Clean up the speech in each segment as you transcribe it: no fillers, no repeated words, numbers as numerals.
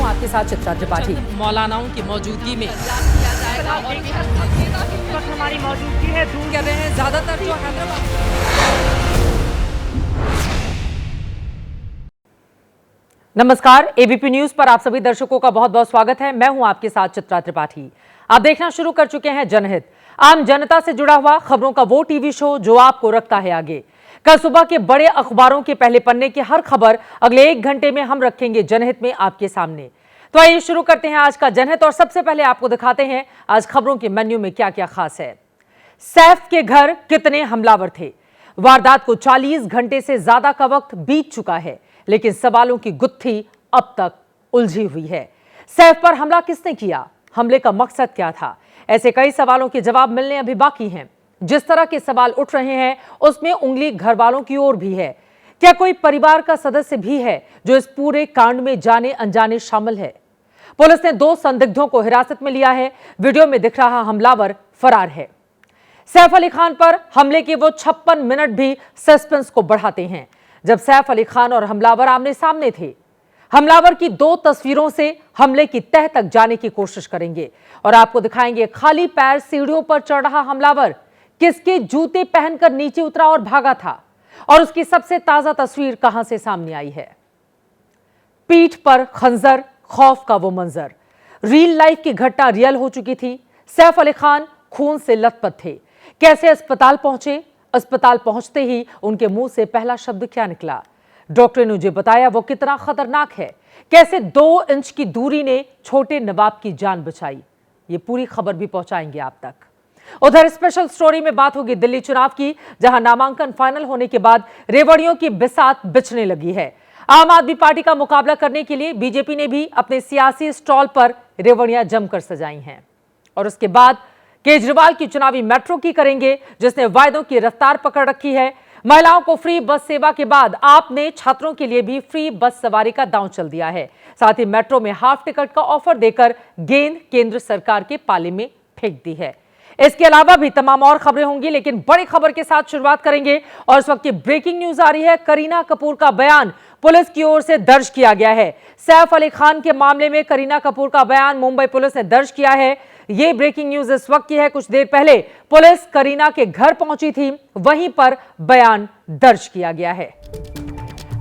हूं आपके साथ चित्रा त्रिपाठी। मौलानाओं की मौजूदगी में हमारी मौजूदगी है दूर कर रहे हैं ज्यादातर जो नमस्कार, एबीपी न्यूज पर आप सभी दर्शकों का बहुत बहुत स्वागत है। मैं हूं आपके साथ चित्रा त्रिपाठी। आप देखना शुरू कर चुके हैं जनहित, आम जनता से जुड़ा हुआ खबरों का वो टीवी शो जो आपको रखता है आगे। कल सुबह के बड़े अखबारों के पहले पन्ने की हर खबर अगले 1 घंटे में हम रखेंगे जनहित में आपके सामने। तो आइए शुरू करते हैं आज का जनहित और सबसे पहले आपको दिखाते हैं आज खबरों के मेन्यू में क्या क्या खास है। सैफ के घर कितने हमलावर थे? वारदात को 40 घंटे से ज्यादा का वक्त बीत चुका है, लेकिन सवालों की गुत्थी अब तक उलझी हुई है। सैफ पर हमला किसने किया? हमले का मकसद क्या था? ऐसे कई सवालों के जवाब मिलने अभी बाकी हैं। जिस तरह के सवाल उठ रहे हैं उसमें उंगली घर वालों की ओर भी है। क्या कोई परिवार का सदस्य भी है जो इस पूरे कांड में जाने अनजाने शामिल है? पुलिस ने 2 संदिग्धों को हिरासत में लिया है। वीडियो में दिख रहा हमलावर फरार है। सैफ अली खान पर हमले के वो 56 मिनट भी सस्पेंस को बढ़ाते हैं। जब सैफ अली खान और हमलावर आमने सामने थे, हमलावर की 2 तस्वीरों से हमले की तह तक जाने की कोशिश करेंगे और आपको दिखाएंगे खाली पैर सीढ़ियों पर चढ़ रहा हमलावर किसके जूते पहनकर नीचे उतरा और भागा था, और उसकी सबसे ताजा तस्वीर कहां से सामने आई है। पीठ पर खंजर, खौफ का वो मंजर, रियल लाइफ की घटना रियल हो चुकी थी। सैफ अली खान खून से लथपथ थे। कैसे अस्पताल पहुंचे? अस्पताल पहुंचते ही उनके मुंह से पहला शब्द क्या निकला? डॉक्टर ने मुझे बताया वो कितना खतरनाक है। कैसे 2 इंच की दूरी ने छोटे नवाब की जान बचाई? ये पूरी खबर भी पहुंचाएंगे आप तक। उधर स्पेशल स्टोरी में बात होगी दिल्ली चुनाव की, जहां नामांकन फाइनल होने के बाद रेवड़ियों की बिसात बिछने लगी है। आम आदमी पार्टी का मुकाबला करने के लिए बीजेपी ने भी अपने सियासी स्टॉल पर रेवड़ियां जमकर सजाई हैं। और उसके बाद केजरीवाल की चुनावी मेट्रो की करेंगे, जिसने वायदों की रफ्तार पकड़ रखी है। महिलाओं को फ्री बस सेवा के बाद आपने छात्रों के लिए भी फ्री बस सवारी का दांव चल दिया है। साथ ही मेट्रो में हाफ टिकट का ऑफर देकर गेंद केंद्र सरकार के पाले में फेंक दी है। इसके अलावा भी तमाम और खबरें होंगी, लेकिन बड़ी खबर के साथ शुरुआत करेंगे। और इस वक्त की ब्रेकिंग न्यूज आ रही है। करीना कपूर का बयान पुलिस की ओर से दर्ज किया गया है। सैफ अली खान के मामले में करीना कपूर का बयान मुंबई पुलिस ने दर्ज किया है। ये ब्रेकिंग न्यूज इस वक्त की है। कुछ देर पहले पुलिस करीना के घर पहुंची थी, वहीं पर बयान दर्ज किया गया है।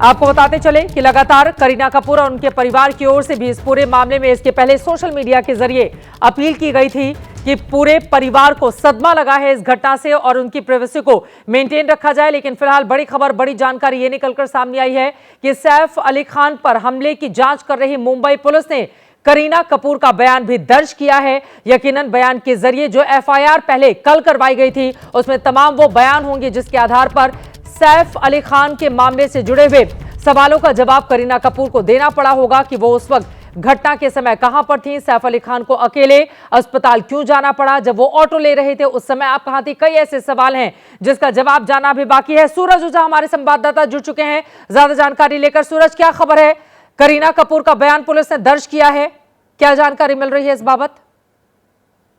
आपको बताते चले कि लगातार करीना कपूर और उनके परिवार की ओर से भी इस पूरे मामले में इसके पहले सोशल मीडिया के जरिए अपील की गई थी कि पूरे परिवार को सदमा लगा है इस घटना से और उनकी प्राइवेसी को मेंटेन रखा जाए। लेकिन फिलहाल बड़ी खबर, बड़ी जानकारी ये निकलकर सामने आई है कि सैफ अली खान पर हमले की जांच कर रही मुंबई पुलिस ने करीना कपूर का बयान भी दर्ज किया है। यकीनन बयान के जरिए जो एफआईआर पहले कल करवाई गई थी उसमें तमाम वो बयान होंगे जिसके आधार पर सैफ अली खान के मामले से जुड़े हुए सवालों का जवाब करीना कपूर को देना पड़ा होगा कि वो उस वक्त घटना के समय कहां पर थी, सैफ अली खान को अकेले अस्पताल क्यों जाना पड़ा, जब वो ऑटो ले रहे थे उस समय आप कहां थी। कई ऐसे सवाल हैं जिसका जवाब जाना भी बाकी है। सूरज ओझा हमारे संवाददाता जुड़ चुके हैं ज्यादा जानकारी लेकर। सूरज, क्या खबर है? करीना कपूर का बयान पुलिस ने दर्ज किया है, क्या जानकारी मिल रही है इस बाबत?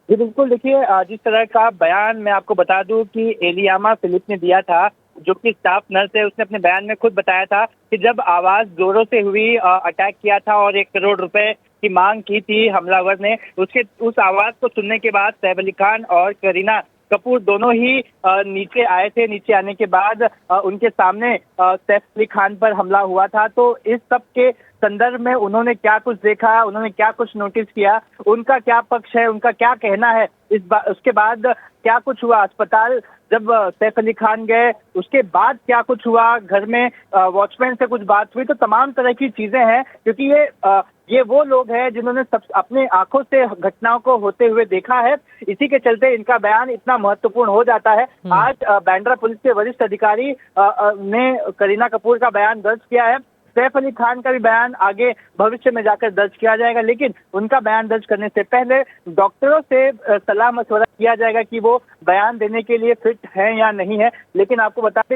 जी बिल्कुल, देखिए जिस तरह का बयान मैं आपको बता दूं कि एलियामा फिलिप ने दिया था, जो कि स्टाफ नर्स है, उसने अपने बयान में खुद बताया था कि जब आवाज जोरों से हुई, अटैक किया था और 1 करोड़ रुपए की मांग की थी हमलावर ने, उस आवाज को सुनने के बाद सैफ अली खान और करीना कपूर दोनों ही नीचे आए थे। नीचे आने के बाद उनके सामने सैफ अली खान पर हमला हुआ था। तो इस सब के संदर्भ में उन्होंने क्या कुछ देखा, उन्होंने क्या कुछ नोटिस किया, उनका क्या पक्ष है, उनका क्या कहना है, उसके बाद क्या कुछ हुआ, अस्पताल जब सैफ अली खान गए उसके बाद क्या कुछ हुआ, घर में वॉचमैन से कुछ बात हुई, तो तमाम तरह की चीजें हैं। क्योंकि ये वो लोग हैं जिन्होंने सब अपने आंखों से घटनाओं को होते हुए देखा है। इसी के चलते इनका बयान इतना महत्वपूर्ण हो जाता है। आज बांद्रा पुलिस के वरिष्ठ अधिकारी ने करीना कपूर का बयान दर्ज किया है। सैफ अली खान का भी बयान आगे भविष्य में जाकर दर्ज किया जाएगा, लेकिन उनका बयान दर्ज करने से पहले डॉक्टरों से सलाह मशवरा किया जाएगा कि वो बयान देने के लिए फिट है या नहीं है। लेकिन आपको बता दें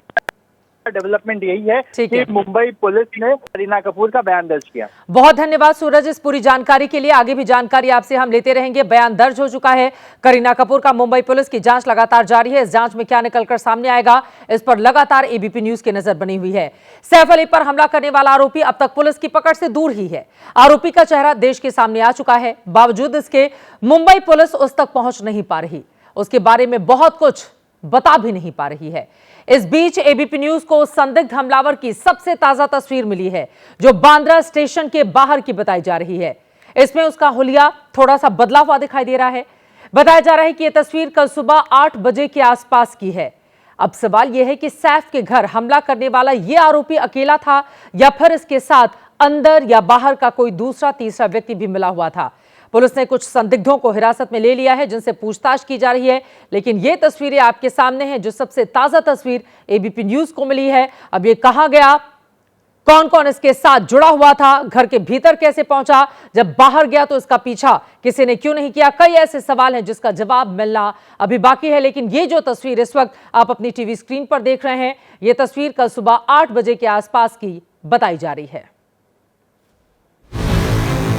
डेवलपमेंट यही है ठीक कि है। मुंबई पुलिस ने करीना कपूर का बयान दर्ज किया। बहुत धन्यवाद सूरज इस पूरी जानकारी के लिए। आगे भी जानकारी आपसे हम लेते रहेंगे। बयान दर्ज हो चुका है करीना कपूर का। मुंबई पुलिस की जांच लगातार जारी है। इस जांच में क्या निकलकर सामने आएगा, इस पर लगातार एबीपी न्यूज की नजर बनी हुई है। सैफ अली पर हमला करने वाला आरोपी अब तक पुलिस की पकड़ से दूर ही है। आरोपी का चेहरा देश के सामने आ चुका है, बावजूद इसके मुंबई पुलिस उस तक पहुंच नहीं पा रही, उसके बारे में बहुत कुछ बता भी नहीं पा रही है। इस बीच एबीपी न्यूज को संदिग्ध हमलावर की सबसे ताजा तस्वीर मिली है, जो बांद्रा स्टेशन के बाहर की बताई जा रही है। इसमें उसका हुलिया थोड़ा सा बदला हुआ दिखाई दे रहा है। बताया जा रहा है कि यह तस्वीर कल सुबह 8 बजे के आसपास की है। अब सवाल यह है कि सैफ के घर हमला करने वाला यह आरोपी अकेला था या फिर इसके साथ अंदर या बाहर का कोई दूसरा तीसरा व्यक्ति भी मिला हुआ था। पुलिस ने कुछ संदिग्धों को हिरासत में ले लिया है, जिनसे पूछताछ की जा रही है। लेकिन ये तस्वीरें आपके सामने हैं, जो सबसे ताजा तस्वीर एबीपी न्यूज को मिली है। अब ये कहां गया, कौन कौन इसके साथ जुड़ा हुआ था, घर के भीतर कैसे पहुंचा, जब बाहर गया तो इसका पीछा किसी ने क्यों नहीं किया, कई ऐसे सवाल हैं जिसका जवाब मिलना अभी बाकी है। लेकिन ये जो तस्वीर इस वक्त आप अपनी टीवी स्क्रीन पर देख रहे हैं, ये तस्वीर कल सुबह 8 बजे के आसपास की बताई जा रही है।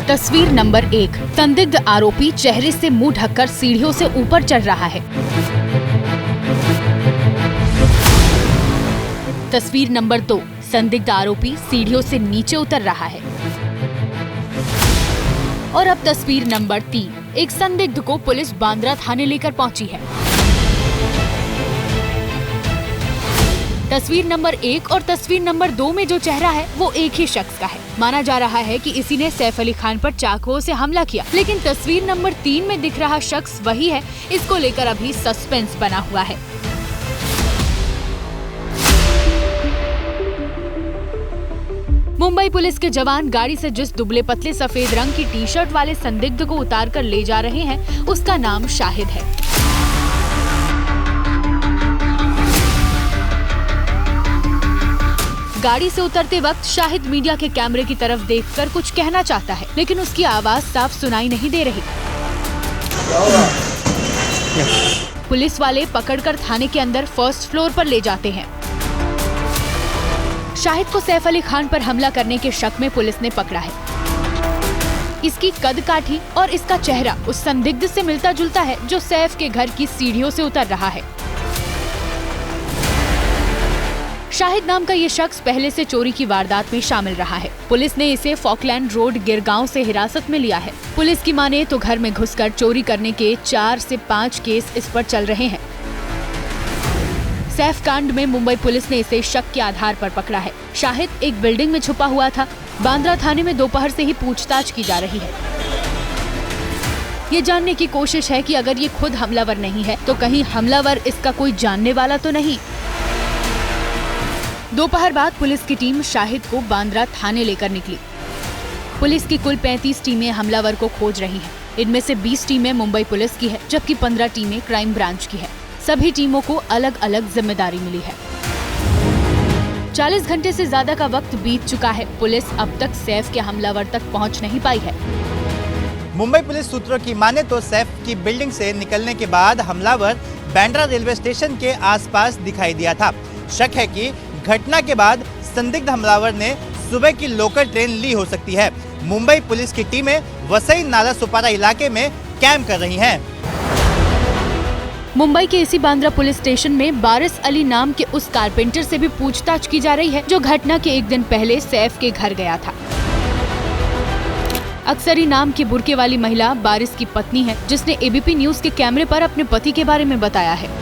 तस्वीर नंबर 1, संदिग्ध आरोपी चेहरे से मुंह ढककर सीढ़ियों से ऊपर चढ़ रहा है। तस्वीर नंबर 2, संदिग्ध आरोपी सीढ़ियों से नीचे उतर रहा है। और अब तस्वीर नंबर 3, एक संदिग्ध को पुलिस बांद्रा थाने लेकर पहुंची है। तस्वीर नंबर 1 और तस्वीर नंबर 2 में जो चेहरा है वो एक ही शख्स का है। माना जा रहा है कि इसी ने सैफ अली खान पर चाकुओं से हमला किया, लेकिन तस्वीर नंबर 3 में दिख रहा शख्स वही है। इसको लेकर अभी सस्पेंस बना हुआ है। मुंबई पुलिस के जवान गाड़ी से जिस दुबले पतले सफेद रंग की टी-शर्ट वाले संदिग्ध को उतार कर ले जा रहे हैं, उसका नाम शाहिद है। गाड़ी से उतरते वक्त शाहिद मीडिया के कैमरे की तरफ देखकर कुछ कहना चाहता है, लेकिन उसकी आवाज साफ सुनाई नहीं दे रही। पुलिस वाले पकड़कर थाने के अंदर फर्स्ट फ्लोर पर ले जाते हैं। शाहिद को सैफ अली खान पर हमला करने के शक में पुलिस ने पकड़ा है। इसकी कद काठी और इसका चेहरा उस संदिग्ध से मिलता जुलता है जो सैफ के घर की सीढ़ियों से उतर रहा है। शाहिद नाम का ये शख्स पहले से चोरी की वारदात में शामिल रहा है। पुलिस ने इसे फॉकलैंड रोड गिरगांव से हिरासत में लिया है। पुलिस की माने तो घर में घुसकर चोरी करने के 4 से 5 केस इस पर चल रहे हैं। सैफ कांड में मुंबई पुलिस ने इसे शक के आधार पर पकड़ा है। शाहिद एक बिल्डिंग में छुपा हुआ था। बांद्रा थाने में दोपहर से ही पूछताछ की जा रही है। ये जानने की कोशिश है कि अगर ये खुद हमलावर नहीं है तो कहीं हमलावर इसका कोई जानने वाला तो नहीं। दोपहर बाद पुलिस की टीम शाहिद को बांद्रा थाने लेकर निकली। पुलिस की कुल 35 टीमें हमलावर को खोज रही हैं। इनमें से 20 टीमें मुंबई पुलिस की है, जबकि 15 टीमें क्राइम ब्रांच की है। सभी टीमों को अलग अलग जिम्मेदारी मिली है। 40 घंटे से ज्यादा का वक्त बीत चुका है। पुलिस अब तक सैफ के हमलावर तक पहुंच नहीं पाई है। मुंबई पुलिस सूत्रों की माने तो सैफ की बिल्डिंग से निकलने के बाद हमलावर बांद्रा रेलवे स्टेशन के आसपास दिखाई दिया था। शक है कि घटना के बाद संदिग्ध हमलावर ने सुबह की लोकल ट्रेन ली हो सकती है। मुंबई पुलिस की टीमें वसई नाला सुपारा इलाके में कैंप कर रही हैं। मुंबई के इसी बांद्रा पुलिस स्टेशन में बारिस अली नाम के उस कारपेंटर से भी पूछताछ की जा रही है, जो घटना के एक दिन पहले सैफ के घर गया था। अक्सरी नाम की बुर्के वाली महिला बारिस की पत्नी है, जिसने एबीपी न्यूज के कैमरे पर अपने पति के बारे में बताया है।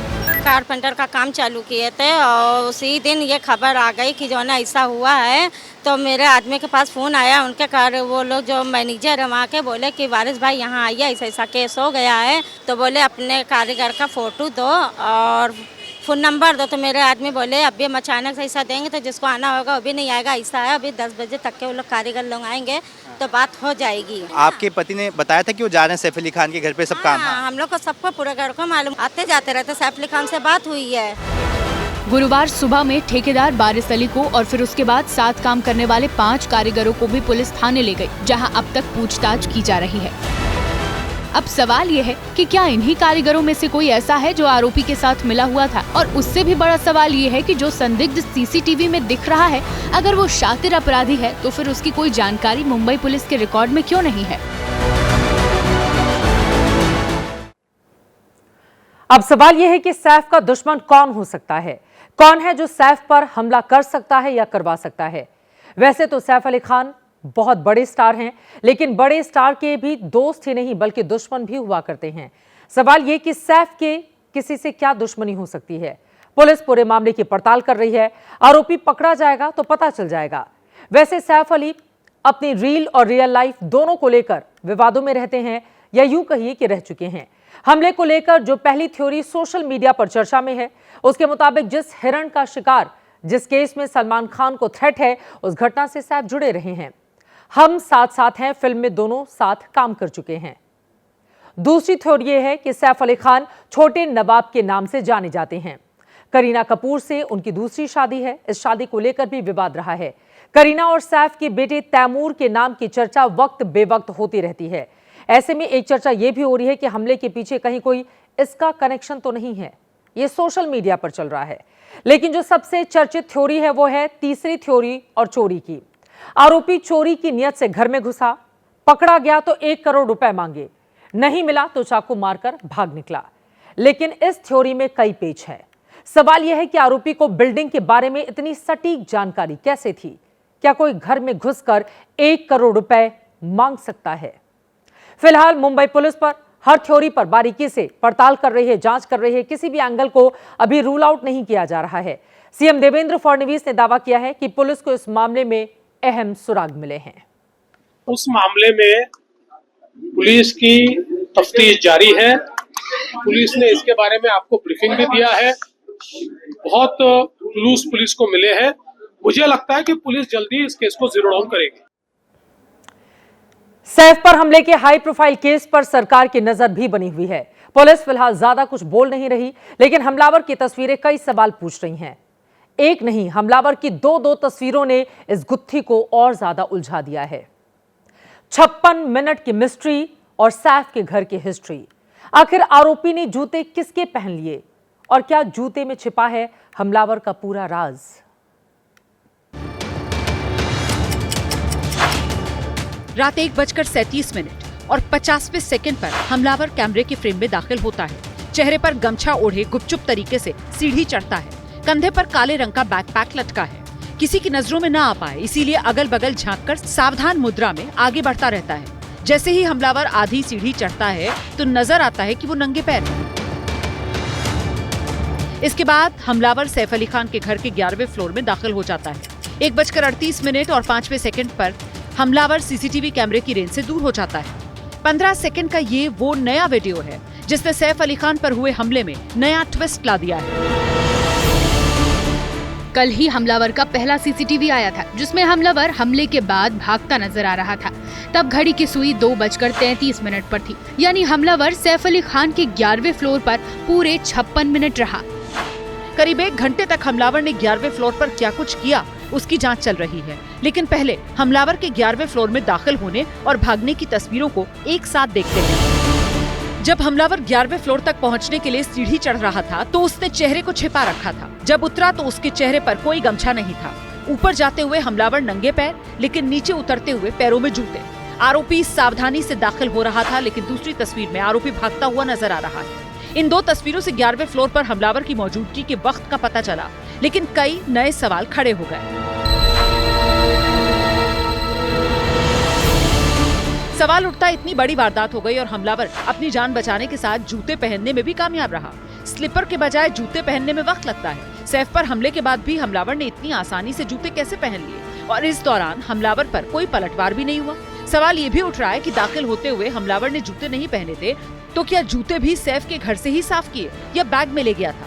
कारपेंटर का काम चालू किए थे और उसी दिन ये खबर आ गई कि जो ना ऐसा हुआ है, तो मेरे आदमी के पास फ़ोन आया। उनके घर वो लोग जो मैनेजर है वहाँ के बोले कि वारिस भाई यहाँ आइए, ऐसा ऐसा केस हो गया है। तो बोले अपने कारीगर का फ़ोटो दो और फ़ोन नंबर दो। तो मेरे आदमी बोले अभी हम अचानक से ऐसा देंगे तो जिसको आना होगा वो भी नहीं आएगा, ऐसा है अभी 10 बजे तक के वो लोग कारीगर लोग आएंगे तो बात हो जाएगी। आपके पति ने बताया था कि वो जा रहे हैं सैफ अली खान के घर पे सब काम। हाँ, हम लोग को सबको पूरे घर को मालूम, आते जाते रहते। सैफ अली खान से बात हुई है। गुरुवार सुबह में ठेकेदार बारिस अली को और फिर उसके बाद साथ काम करने वाले 5 कारीगरों को भी पुलिस थाने ले गई, जहां अब तक पूछताछ की जा रही है। अब सवाल ये है कि क्या इन्हीं कारीगरों में से कोई ऐसा है जो आरोपी के साथ मिला हुआ था, और उससे भी बड़ा सवाल ये है कि जो संदिग्ध सीसीटीवी में दिख रहा है, अगर वो शातिर अपराधी है तो फिर उसकी कोई जानकारी मुंबई पुलिस के रिकॉर्ड में क्यों नहीं है। अब सवाल यह है कि सैफ का दुश्मन कौन हो सकता है, कौन है जो सैफ पर हमला कर सकता है या करवा सकता है। वैसे तो सैफ अली खान बहुत बड़े स्टार हैं, लेकिन बड़े स्टार के भी दोस्त ही नहीं बल्कि दुश्मन भी हुआ करते हैं। सवाल ये कि सैफ के किसी से क्या दुश्मनी हो सकती है। पुलिस पूरे मामले की पड़ताल कर रही है, आरोपी पकड़ा जाएगा तो पता चल जाएगा। वैसे सैफ अली अपनी रील और रियल लाइफ दोनों को लेकर विवादों में रहते हैं, या यूं कहिए कि रह चुके हैं। हमले को लेकर जो पहली थ्योरी सोशल मीडिया पर चर्चा में है, उसके मुताबिक जिस हिरण का शिकार, जिस केस में सलमान खान को थ्रेट है, उस घटना से सैफ जुड़े रहे हैं। हम साथ साथ हैं, फिल्म में दोनों साथ काम कर चुके हैं। दूसरी थ्योरी यह है कि सैफ अली खान छोटे नवाब के नाम से जाने जाते हैं। करीना कपूर से उनकी दूसरी शादी है, इस शादी को लेकर भी विवाद रहा है। करीना और सैफ के बेटे तैमूर के नाम की चर्चा वक्त बेवक्त होती रहती है। ऐसे में एक चर्चा यह भी हो रही है कि हमले के पीछे कहीं कोई इसका कनेक्शन तो नहीं है। यह सोशल मीडिया पर चल रहा है, लेकिन जो सबसे चर्चित थ्योरी है वो है तीसरी थ्योरी और चोरी की। आरोपी चोरी की नियत से घर में घुसा, पकड़ा गया तो 1 करोड़ रुपए मांगे, नहीं मिला तो चाकू मारकर भाग निकला। लेकिन इस थ्योरी में कई पेच है। सवाल यह है कि आरोपी को बिल्डिंग के बारे में इतनी सटीक जानकारी कैसे थी? क्या कोई घर में घुसकर 1 करोड़ रुपए मांग सकता है? फिलहाल मुंबई पुलिस पर हर थ्योरी पर बारीकी से पड़ताल कर रही है, जांच कर रही है। किसी भी एंगल को अभी रूल आउट नहीं किया जा रहा है। सीएम देवेंद्र फडणवीस ने दावा किया है कि पुलिस को इस मामले में अहम सुराग मिले हैं। उस मामले में पुलिस की तफ्तीश जारी है। पुलिस ने इसके बारे में आपको ब्रीफिंग भी दिया है। बहुत क्लूज पुलिस को मिले हैं। मुझे लगता है कि पुलिस जल्दी इस केस को जीरो डाउन करेगी। सैफ पर हमले के हाई प्रोफाइल केस पर सरकार की नजर भी बनी हुई है। पुलिस फिलहाल ज्यादा कुछ बोल नहीं रही, लेकिन हमलावर की तस्वीरें कई सवाल पूछ रही हैं। एक नहीं, हमलावर की दो तस्वीरों ने इस गुत्थी को और ज्यादा उलझा दिया है। 56 मिनट की मिस्ट्री और सैफ के घर की हिस्ट्री। आखिर आरोपी ने जूते किसके पहन लिए, और क्या जूते में छिपा है हमलावर का पूरा राज? रात 1:37 और 50वें सेकंड पर हमलावर कैमरे के फ्रेम में दाखिल होता है। चेहरे पर गमछा ओढ़े गुपचुप तरीके से सीढ़ी चढ़ता है। कंधे पर काले रंग का बैकपैक लटका है। किसी की नजरों में न आ पाए इसीलिए अगल बगल झांककर सावधान मुद्रा में आगे बढ़ता रहता है। जैसे ही हमलावर आधी सीढ़ी चढ़ता है तो नजर आता है कि वो नंगे पैर है। इसके बाद हमलावर सैफ अली खान के घर के 11वें फ्लोर में दाखिल हो जाता है। 1:38 और 5वें सेकंड पर हमलावर सीसीटीवी कैमरे की रेंज से दूर हो जाता है। 15 सेकंड का ये वो नया वीडियो है जिसने सैफ अली खान पर हुए हमले में नया ट्विस्ट ला दिया है। कल ही हमलावर का पहला सीसीटीवी आया था, जिसमें हमलावर हमले के बाद भागता नजर आ रहा था। तब घड़ी की सुई 2:33 पर थी, यानी हमलावर सैफ अली खान के 11वें फ्लोर पर पूरे 56 मिनट रहा। करीब 1 घंटे तक हमलावर ने 11वें फ्लोर पर क्या कुछ किया उसकी जांच चल रही है। लेकिन पहले हमलावर के 11वें फ्लोर में दाखिल होने और भागने की तस्वीरों को एक साथ देखते हैं। जब हमलावर 11वें फ्लोर तक पहुंचने के लिए सीढ़ी चढ़ रहा था तो उसने चेहरे को छिपा रखा था। जब उतरा तो उसके चेहरे पर कोई गमछा नहीं था। ऊपर जाते हुए हमलावर नंगे पैर, लेकिन नीचे उतरते हुए पैरों में जूते। आरोपी सावधानी से दाखिल हो रहा था, लेकिन दूसरी तस्वीर में आरोपी भागता हुआ नजर आ रहा है। इन 2 तस्वीरों से 11वें फ्लोर पर हमलावर की मौजूदगी के वक्त का पता चला, लेकिन कई नए सवाल खड़े हो गए। सवाल उठता इतनी बड़ी वारदात हो गई और हमलावर अपनी जान बचाने के साथ जूते पहनने में भी कामयाब रहा। स्लीपर के बजाय जूते पहनने में वक्त लगता है। सैफ पर हमले के बाद भी हमलावर ने इतनी आसानी से जूते कैसे पहन लिए, और इस दौरान हमलावर पर कोई पलटवार भी नहीं हुआ। सवाल ये भी उठ रहा है कि दाखिल होते हुए हमलावर ने जूते नहीं पहने थे, तो क्या जूते भी सैफ के घर से ही साफ किए या बैग में ले गया था?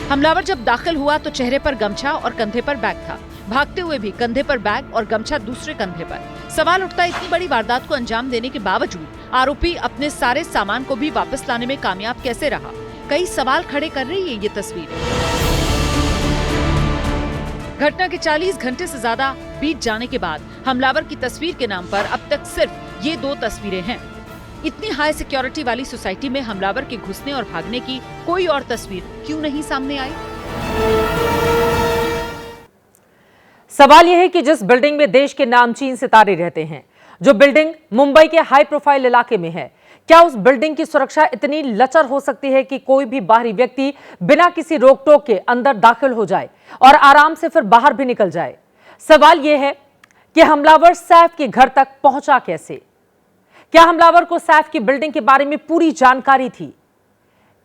हमलावर जब दाखिल हुआ तो चेहरे पर गमछा और कंधे पर बैग था। भागते हुए भी कंधे पर बैग और गमछा दूसरे कंधे पर। सवाल उठता इतनी बड़ी वारदात को अंजाम देने के बावजूद आरोपी अपने सारे सामान को भी वापस लाने में कामयाब कैसे रहा? कई सवाल खड़े कर रही है ये तस्वीर। घटना के 40 घंटे से ज्यादा बीत जाने के बाद हमलावर की तस्वीर के नाम पर अब तक सिर्फ ये 2 तस्वीरें हैं। इतनी हाई सिक्योरिटी वाली सोसाइटी में हमलावर के घुसने और भागने की कोई और तस्वीर क्यों नहीं सामने आई? सवाल यह है कि जिस बिल्डिंग में देश के नामचीन सितारे रहते हैं, जो बिल्डिंग मुंबई के हाई प्रोफाइल इलाके में है, क्या उस बिल्डिंग की सुरक्षा इतनी लचर हो सकती है कि कोई भी बाहरी व्यक्ति बिना किसी रोक टोक के अंदर दाखिल हो जाए और आराम से फिर बाहर भी निकल जाए? सवाल यह है कि हमलावर सैफ के घर तक पहुंचा कैसे? क्या हमलावर को सैफ की बिल्डिंग के बारे में पूरी जानकारी थी?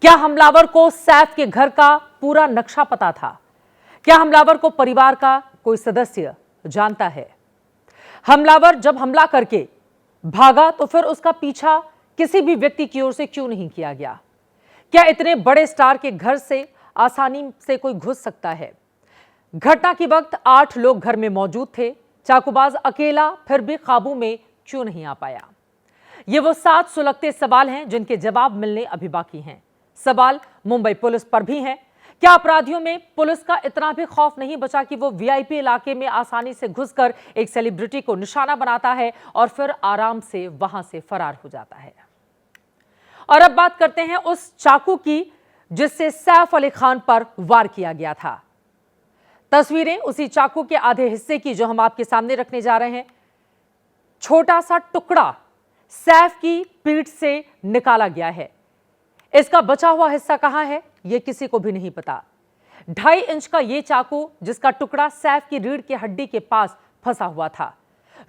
क्या हमलावर को सैफ के घर का पूरा नक्शा पता था? क्या हमलावर को परिवार का कोई सदस्य जानता है? हमलावर जब हमला करके भागा तो फिर उसका पीछा किसी भी व्यक्ति की ओर से क्यों नहीं किया गया? क्या इतने बड़े स्टार के घर से आसानी से कोई घुस सकता है? घटना के वक्त 8 लोग घर में मौजूद थे। चाकूबाज अकेला फिर भी काबू में क्यों नहीं आ पाया? ये वो 7 सुलगते सवाल हैं जिनके जवाब मिलने अभी बाकी हैं। सवाल मुंबई पुलिस पर भी हैं। क्या अपराधियों में पुलिस का इतना भी खौफ नहीं बचा कि वो वीआईपी इलाके में आसानी से घुसकर एक सेलिब्रिटी को निशाना बनाता है और फिर आराम से वहां से फरार हो जाता है? और अब बात करते हैं उस चाकू की जिससे सैफ अली खान पर वार किया गया था। तस्वीरें उसी चाकू के आधे हिस्से की जो हम आपके सामने रखने जा रहे हैं। छोटा सा टुकड़ा सैफ की पीठ से निकाला गया है। इसका बचा हुआ हिस्सा कहां है यह किसी को भी नहीं पता। 2.5 इंच का यह चाकू जिसका टुकड़ा सैफ की रीढ़ की हड्डी के पास फंसा हुआ था।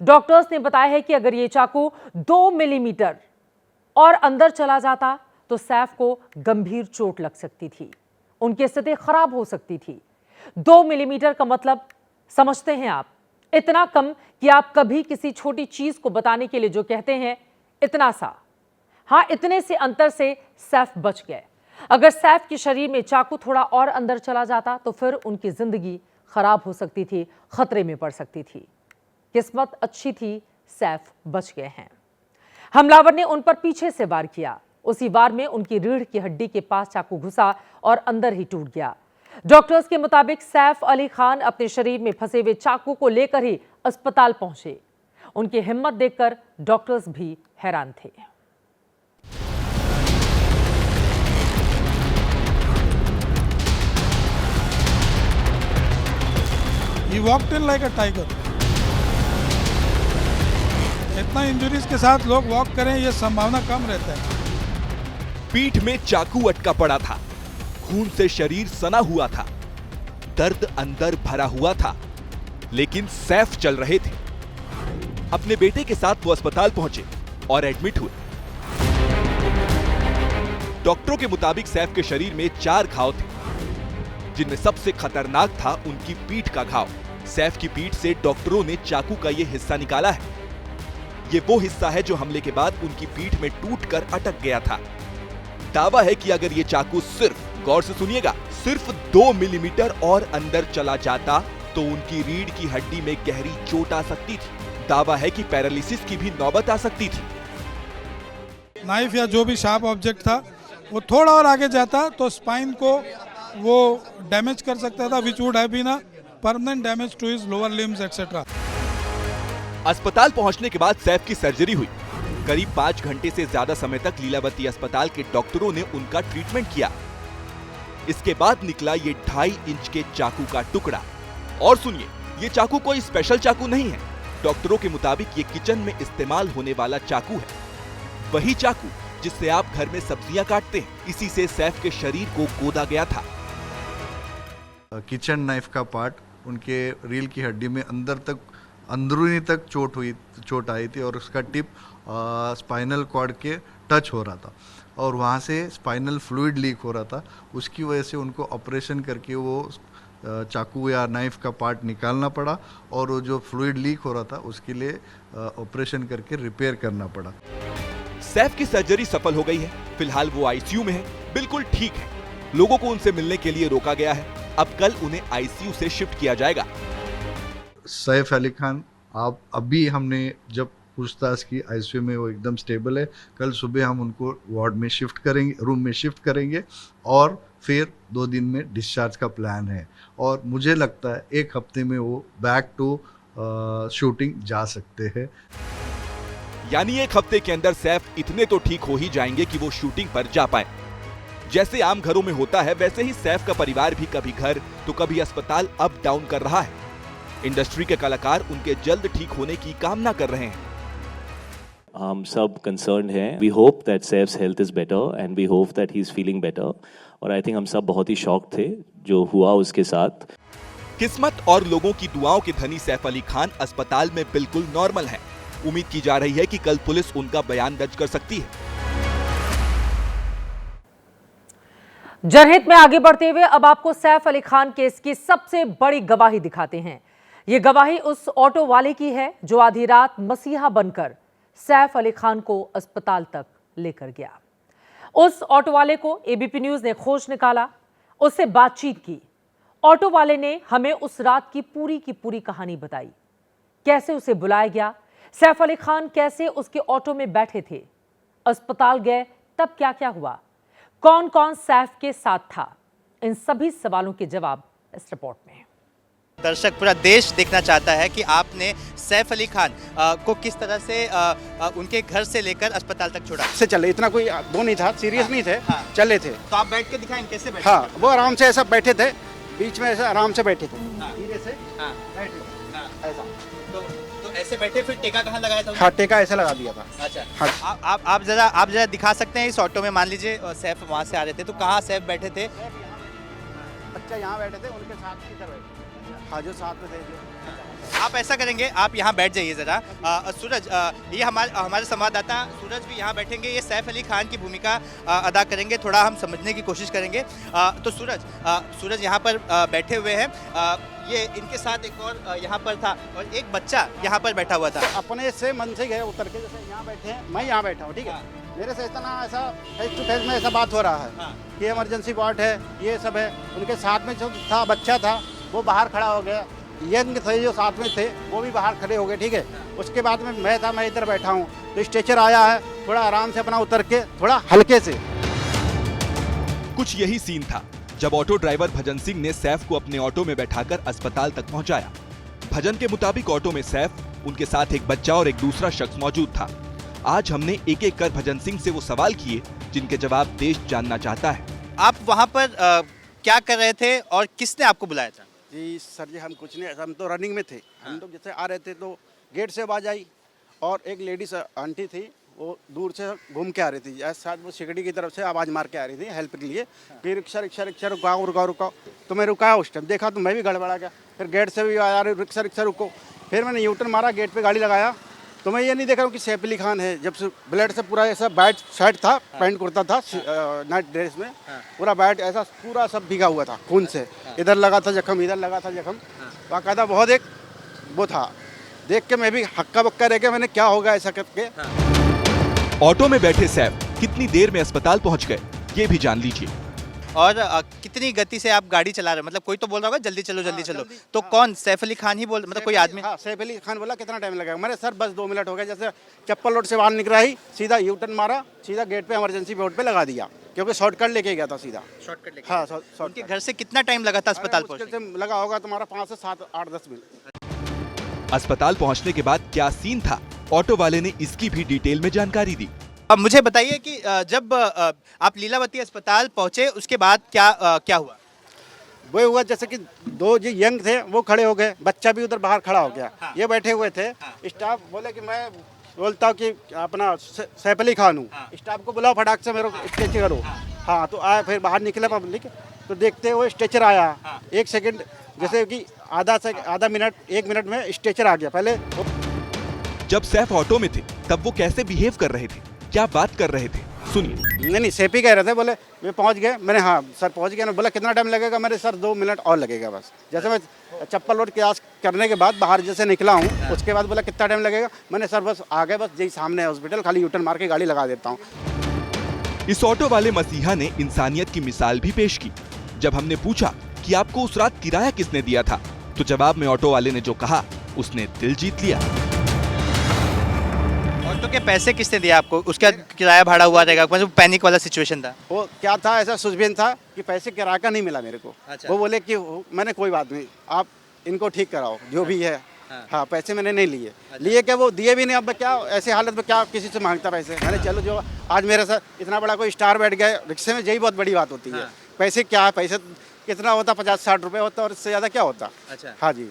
डॉक्टर्स ने बताया है कि अगर यह चाकू 2 मिलीमीटर और अंदर चला जाता तो सैफ को गंभीर चोट लग सकती थी, उनकी स्थिति खराब हो सकती थी। 2 मिलीमीटर का मतलब समझते हैं आप? इतना कम कि आप कभी किसी छोटी चीज को बताने के लिए जो कहते हैं इतना सा। हाँ, इतने से अंतर से सैफ बच गए। अगर सैफ के शरीर में चाकू थोड़ा और अंदर चला जाता तो फिर उनकी जिंदगी खराब हो सकती थी, खतरे में पड़ सकती थी। किस्मत अच्छी थी, सैफ बच गए हैं। हमलावर ने उन पर पीछे से वार किया। उसी वार में उनकी रीढ़ की हड्डी के पास चाकू घुसा और अंदर ही टूट गया। डॉक्टर्स के मुताबिक सैफ अली खान अपने शरीर में फंसे हुए चाकू को लेकर ही अस्पताल पहुंचे। उनकी हिम्मत देखकर डॉक्टर्स भी हैरान थे। He walked in like a tiger. इतना इंजरीज के साथ लोग वॉक करें ये संभावना कम रहता है। पीठ में चाकू अटका पड़ा था, खून से शरीर सना हुआ था, दर्द अंदर भरा हुआ था, लेकिन सैफ चल रहे थे। अपने बेटे के साथ वो अस्पताल पहुंचे और एडमिट हुए। डॉक्टरों के मुताबिक सैफ के शरीर में 4 घाव थे, जिनमें सबसे खतरनाक था उनकी पीठ का घाव। सैफ की पीठ से डॉक्टरों ने चाकू का ये हिस्सा निकाला है। ये वो हिस्सा है जो हमले के बाद उनकी पीठ में टूटकर अटक गया था। दावा है कि अगर ये चाकू सिर्फ, गौर से सुनिएगा, सिर्फ 2 मिलीमीटर और अंदर चला जाता तो उनकी रीढ़ की हड्डी में गहरी चोट आ सकती थी। दावा है कि पैरालिसिस की भी नौबत आ सकती थी। नाइफ या जो भी शार्प ऑब्जेक्ट था वो थोड़ा और आगे जाता तो स्पाइन को वो डैमेज कर सकता था, which would have been a permanent damage to his lower limbs etcetera. अस्पताल पहुंचने के बाद सैफ की सर्जरी हुई। करीब 5 घंटे से ज्यादा समय तक लीलावती अस्पताल के डॉक्टरों ने उनका ट्रीटमेंट किया। इसके बाद निकला ये 2.5 इंच के चाकू का टुकड़ा। और सुनिए, ये चाकू कोई स्पेशल चाकू नहीं है। डॉक्टरों के मुताबिक ये किचन में इस्तेमाल होने वाला चाकू है, वही चाकू जिससे आप घर में सब्जियां काटते हैं। इसी से सैफ के शरीर को गोदा गया था। किचन नाइफ का पार्ट उनके रीढ़ की हड्डी में अंदर तक, अंदरूनी तक चोट आई थी और उसका टिप स्पाइनल कॉर्ड के टच हो रहा था और वहाँ से स्पाइनल फ्लूइड लीक हो रहा था। उसकी वजह से उनको ऑपरेशन करके वो चाकू या नाइफ का पार्ट निकालना पड़ा और वो जो फ्लूइड लीक हो रहा था उसके लिए ऑपरेशन करके रिपेयर करना पड़ा। सैफ की सर्जरी सफल हो गई है। फिलहाल वो आईसीयू में है, बिल्कुल ठीक है। लोगों को उनसे मिलने के लिए रोका गया है। अब कल उन्हें आईसीयू से शिफ्ट किया जाएगा। सैफ अली खान, आप अभी हमने जब पूछताछ की, आईसीयू में वो एकदम स्टेबल है। कल सुबह हम उनको वार्ड में शिफ्ट करेंगे, रूम में शिफ्ट करेंगे और फिर 2 दिन में डिस्चार्ज का प्लान है। और मुझे लगता है 1 हफ्ते में वो बैक टू शूटिंग जा सकते हैं। यानी 1 हफ्ते के अंदर सैफ इतने तो ठीक हो ही जाएंगे कि वो शूटिंग पर जा पाए। जैसे आम घरों में होता है वैसे ही सैफ का परिवार भी कभी घर तो कभी अस्पताल अप डाउन कर रहा है। इंडस्ट्री के कलाकार उनके जल्द ठीक होने की कामना कर रहे हैं। हम सब कंसर्न हैं। We hope that Saif's health is better and we hope that he is feeling better. और आई थिंक हम सब बहुत ही शॉक थे जो हुआ उसके साथ। किस्मत और लोगों की दुआओं के धनी सैफ अली खान अस्पताल में बिल्कुल नॉर्मल हैं। उम्मीद की जा रही है कि कल पुलिस उनका बयान दर्ज कर सकती है। जनहित में आगे बढ़ते हुए अब आपको सैफ अली खान केस की सबसे बड़ी गवाही दिखाते हैं। ये गवाही उस ऑटो वाले की है जो आधी रात मसीहा बनकर सैफ अली खान को अस्पताल तक लेकर गया। उस ऑटो वाले को एबीपी न्यूज ने खोज निकाला, उससे बातचीत की। ऑटो वाले ने हमें उस रात की पूरी कहानी बताई। कैसे उसे बुलाया गया, सैफ अली खान कैसे उसके ऑटो में बैठे थे, अस्पताल गए तब क्या क्या हुआ, कौन कौन सैफ के साथ था, इन सभी सवालों के जवाब इस रिपोर्ट में। दर्शक, पूरा देश देखना चाहता है कि आपने सैफ अली खान को किस तरह से उनके घर से लेकर अस्पताल तक छोड़ा। से चले, इतना कोई वो नहीं था, सीरियस नहीं थे, चले थे। तो आप बैठ के दिखाएं कैसे बैठे? हाँ, वो आराम से ऐसा बैठे थे, बीच में ऐसा आराम से बैठे थे, धीरे से बैठे थे ऐसा। तो ऐसे बैठे, फिर टेका कहाँ लगाया था? हाँ, टेका ऐसा लगा दिया था। अच्छा, हाँ। आप जरा दिखा सकते हैं इस ऑटो में? मान लीजिए सैफ वहाँ से आ रहे थे, तो कहाँ सैफ बैठे थे? बच्चा यहाँ बैठे थे, उनके साथ किधर बैठे? हाँ, जो साथ में थे। आप ऐसा करेंगे, आप यहाँ बैठ जाइए जरा। सूरज, ये हमारे संवाददाता सूरज भी यहाँ बैठेंगे, ये सैफ अली खान की भूमिका अदा करेंगे, थोड़ा हम समझने की कोशिश करेंगे। तो सूरज यहाँ पर बैठे हुए हैं, ये इनके साथ एक और यहाँ पर था और एक बच्चा यहाँ पर बैठा हुआ था। तो अपने से मन से गए उतर के, जैसे यहाँ बैठे हैं, मैं यहाँ बैठा हूँ, ठीक है। मेरे से इतना ऐसा फेस टू फेस में ऐसा बात हो रहा है कि इमरजेंसी वार्ड है, ये सब है। उनके साथ में जो था बच्चा था वो बाहर खड़ा हो गया, यंग थे जो साथ में थे वो भी बाहर खड़े हो गए, ठीक है। उसके बाद में मैं इधर बैठा हूँ, तो स्ट्रेचर आया है, थोड़ा आराम से अपना उतर के, थोड़ा हल्के से। कुछ यही सीन था जब ऑटो ड्राइवर भजन सिंह ने सैफ को अपने ऑटो में बैठाकर अस्पताल तक पहुंचाया। भजन के मुताबिक ऑटो में सैफ, उनके साथ एक बच्चा और एक दूसरा शख्स मौजूद था। आज हमने एक एक कर भजन सिंह से वो सवाल किए जिनके जवाब देश जानना चाहता है। आप वहाँ पर क्या कर रहे थे और किसने आपको बुलाया था? जी सर जी, हम कुछ नहीं, हम तो रनिंग में थे। हम तो जैसे आ रहे थे तो गेट से आवाज़ आई और एक लेडीज आंटी थी, वो दूर से घूम के आ रही थी, शायद वो सिगड़ी की तरफ से आवाज़ मार के आ रही थी हेल्प के लिए कि रिक्शा रुकाओ। तो मैं रुकाया, उस टाइम देखा तो मैं भी गड़बड़ा गया। फिर गेट से भी आया रिक्शा रुको। फिर मैंने यूटर्न मारा, गेट पे गाड़ी लगाया, तो मैं ये नहीं देख रहा हूँ कि सैफ अली खान है। जब से ब्लड से पूरा ऐसा बैट शर्ट था, पैंट कुर्ता था, नाइट ड्रेस में पूरा बैट ऐसा पूरा सब भीगा हुआ था खून से। इधर लगा था जख्म, इधर लगा था जख्म, बाकायदा बहुत एक वो था। देख के मैं भी हक्का बक्का रह गया, मैंने क्या होगा ऐसा करके। ऑटो में बैठे सैफ कितनी देर में अस्पताल पहुंच गए ये भी जान लीजिए। और कितनी गति से आप गाड़ी चला रहे हैं? मतलब कोई तो बोल रहा होगा जल्दी चलो जल्दी चलो, तो कौन सैफ अली खान ही बोल, मतलब कोई आदमी? हाँ, सैफ अली खान बोला कितना टाइम लगेगा? मैंने सर बस 2 मिनट हो गए। जैसे चप्पल रोड से बाहर निकला ही सीधा यू टर्न मारा, सीधा गेट पे इमरजेंसी बोर्ड पे लगा दिया, क्योंकि शॉर्टकट लेके गया था सीधा। शॉर्टकट लेके? हाँ, उनके घर से कितना टाइम लगा था अस्पताल पहुंचने? लगा होगा तुम्हारा 5 से 7 8 10 मिनट। अस्पताल पहुंचने के बाद क्या सीन था, ऑटो वाले ने इसकी भी डिटेल में जानकारी दी। अब मुझे बताइए कि जब आप लीलावती अस्पताल पहुंचे उसके बाद क्या हुआ? वो हुआ जैसे कि 2 जो यंग थे वो खड़े हो गए, बच्चा भी उधर बाहर खड़ा हो गया। हाँ। ये बैठे हुए थे। हाँ। स्टाफ बोले कि मैं बोलता हूँ कि अपना सैफ अली खान हूँ। हाँ। स्टाफ को बुलाओ फटाक से मेरे को स्ट्रेचर करो। हाँ, तो आया, फिर बाहर निकला पब्लिक, तो देखते हुए स्ट्रेचर आया। हाँ। 1 सेकंड, जैसे कि आधा मिनट 1 मिनट में स्ट्रेचर आ गया। पहले जब सैफ ऑटो में थे तब वो कैसे बिहेव कर रहे थे, क्या बात कर रहे थे, सुनिए। नहीं, सैफ ही कह रहे थे, बोले वे पहुंच गए। मैंने हाँ सर पहुंच गया ना। बोला कितना टाइम लगेगा? मेरे सर 2 मिनट और लगेगा बस। जैसे मैं चप्पल रोड क्रॉस करने के बाद बाहर जैसे निकला हूँ, उसके बाद बोला कितना टाइम लगेगा? मैंने सर बस आ गए, बस यही सामने है हॉस्पिटल, खाली यूटर्न मार के गाड़ी लगा देता हूँ। इस ऑटो वाले मसीहा ने इंसानियत की मिसाल भी पेश की। जब हमने पूछा कि आपको उस रात किराया किसने दिया था, तो जवाब में ऑटो वाले ने जो कहा उसने दिल जीत लिया। ऑटो के पैसे किसने दिया आपको? उसका किराया भाड़ा हुआ रहेगा, मतलब पैनिक वाला सिचुएशन था? वो क्या था, ऐसा सुझबेन था कि पैसे किराया का नहीं मिला मेरे को। अच्छा। वो बोले कि मैंने कोई बात नहीं, आप इनको ठीक कराओ जो भी है। हाँ, पैसे मैंने नहीं लिए। लिए क्या, वो दिए भी नहीं। अब मैं क्या ऐसे हालत में क्या किसी से मांगता पैसे? मैंने चलो जो आज मेरे साथ इतना बड़ा कोई स्टार बैठ गया रिक्शे में, यही बहुत बड़ी बात होती है। पैसे क्या है, पैसे कितना होता, 50-60 रुपए होता, और इससे ज़्यादा क्या होता। अच्छा। हाँ जी।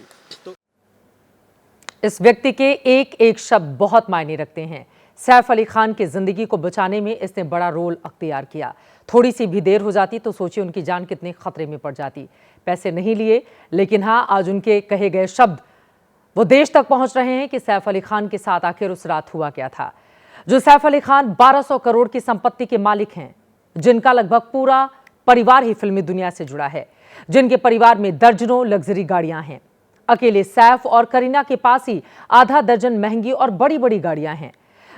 इस व्यक्ति के एक एक शब्द बहुत मायने रखते हैं। सैफ अली खान की जिंदगी को बचाने में इसने बड़ा रोल अख्तियार किया। थोड़ी सी भी देर हो जाती तो सोचिए उनकी जान कितने खतरे में पड़ जाती। पैसे नहीं लिए, लेकिन हाँ, आज उनके कहे गए शब्द वो देश तक पहुंच रहे हैं कि सैफ अली खान के साथ आखिर उस रात हुआ क्या था। जो सैफ अली खान 1200 करोड़ की संपत्ति के मालिक हैं, जिनका लगभग पूरा परिवार ही फिल्मी दुनिया से जुड़ा है, जिनके परिवार में दर्जनों लग्जरी गाड़ियां हैं। अकेले सैफ और करीना के पास ही आधा दर्जन महंगी और बड़ी बड़ी गाड़ियां हैं।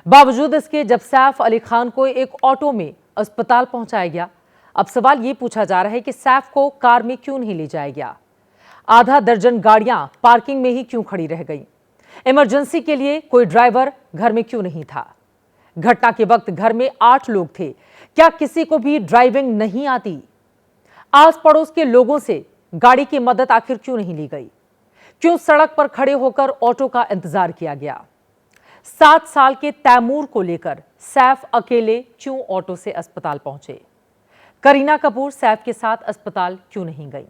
बावजूद इसके जब सैफ अली खान को एक ऑटो में अस्पताल पहुंचाया गया, अब सवाल ये पूछा जा रहा है कि सैफ को कार में क्यों नहीं ले जाया गया? आधा दर्जन गाड़ियां पार्किंग में ही क्यों खड़ी रह गई? इमरजेंसी के लिए कोई ड्राइवर घर में क्यों नहीं था? घटना के वक्त घर में 8 लोग थे। क्या किसी को भी ड्राइविंग नहीं आती? आस पड़ोस के लोगों से गाड़ी की मदद आखिर क्यों नहीं ली गई? क्यों सड़क पर खड़े होकर ऑटो का इंतजार किया गया? 7 साल के तैमूर को लेकर सैफ अकेले क्यों ऑटो से अस्पताल पहुंचे? करीना कपूर सैफ के साथ अस्पताल क्यों नहीं गई?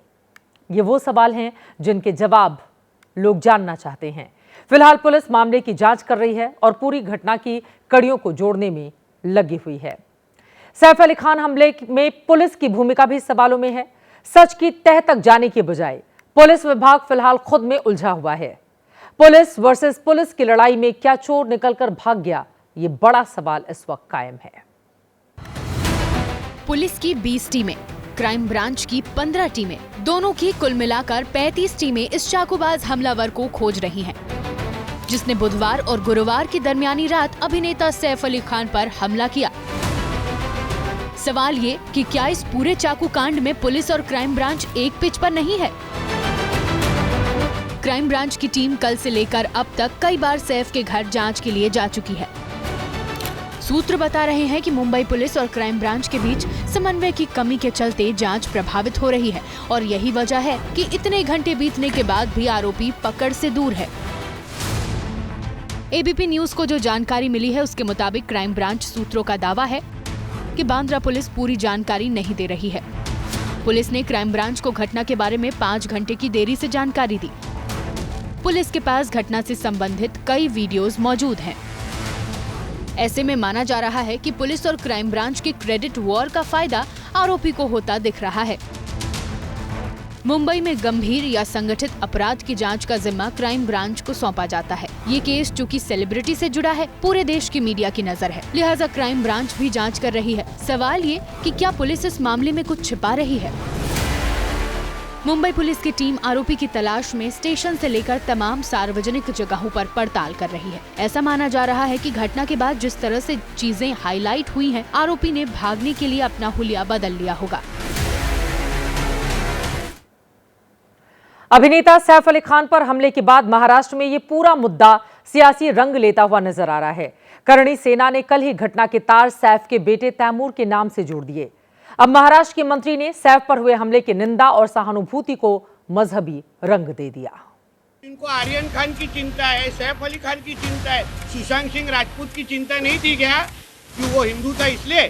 ये वो सवाल हैं जिनके जवाब लोग जानना चाहते हैं। फिलहाल पुलिस मामले की जांच कर रही है और पूरी घटना की कड़ियों को जोड़ने में लगी हुई है। सैफ अली खान हमले में पुलिस की भूमिका भी सवालों में है। सच की तह तक जाने के बजाय पुलिस विभाग फिलहाल खुद में उलझा हुआ है। पुलिस वर्सेस पुलिस की लड़ाई में क्या चोर निकलकर भाग गया, ये बड़ा सवाल इस वक्त कायम है। पुलिस की 20 टीमें, क्राइम ब्रांच की 15 टीमें, दोनों की कुल मिलाकर 35 टीमें इस चाकूबाज हमलावर को खोज रही हैं, जिसने बुधवार और गुरुवार की दरमियानी रात अभिनेता सैफ अली खान पर हमला किया। सवाल ये कि क्या इस पूरे चाकू कांड में पुलिस और क्राइम ब्रांच एक पिच पर नहीं है? क्राइम ब्रांच की टीम कल से लेकर अब तक कई बार सैफ के घर जांच के लिए जा चुकी है। सूत्र बता रहे हैं कि मुंबई पुलिस और क्राइम ब्रांच के बीच समन्वय की कमी के चलते जांच प्रभावित हो रही है और यही वजह है कि इतने घंटे बीतने के बाद भी आरोपी पकड़ से दूर है। एबीपी न्यूज को जो जानकारी मिली है उसके मुताबिक क्राइम ब्रांच सूत्रों का दावा है कि बांद्रा पुलिस पूरी जानकारी नहीं दे रही है। पुलिस ने क्राइम ब्रांच को घटना के बारे में 5 घंटे की देरी से जानकारी दी। पुलिस के पास घटना से संबंधित कई वीडियोस मौजूद हैं। ऐसे में माना जा रहा है कि पुलिस और क्राइम ब्रांच के क्रेडिट वॉर का फायदा आरोपी को होता दिख रहा है। मुंबई में गंभीर या संगठित अपराध की जांच का जिम्मा क्राइम ब्रांच को सौंपा जाता है। ये केस चूंकि सेलिब्रिटी से जुड़ा है, पूरे देश की मीडिया की नजर है, लिहाजा क्राइम ब्रांच भी जांच कर रही है। सवाल ये कि क्या पुलिस इस मामले में कुछ छिपा रही है? मुंबई पुलिस की टीम आरोपी की तलाश में स्टेशन से लेकर तमाम सार्वजनिक जगहों पर पड़ताल कर रही है। ऐसा माना जा रहा है कि घटना के बाद जिस तरह से चीजें हाईलाइट हुई हैं, आरोपी ने भागने के लिए अपना हुलिया बदल लिया होगा। अभिनेता सैफ अली खान पर हमले के बाद महाराष्ट्र में ये पूरा मुद्दा सियासी रंग लेता हुआ नजर आ रहा है। करणी सेना ने कल ही घटना के तार सैफ के बेटे तैमूर के नाम से जोड़ दिए। अब महाराष्ट्र के मंत्री ने सैफ पर हुए हमले की निंदा और सहानुभूति को मजहबी रंग दे दिया। इनको आर्यन खान की चिंता है, सैफ अली खान की चिंता है, सुशांत सिंह राजपूत की चिंता नहीं थी क्या कि वो हिंदू था इसलिए?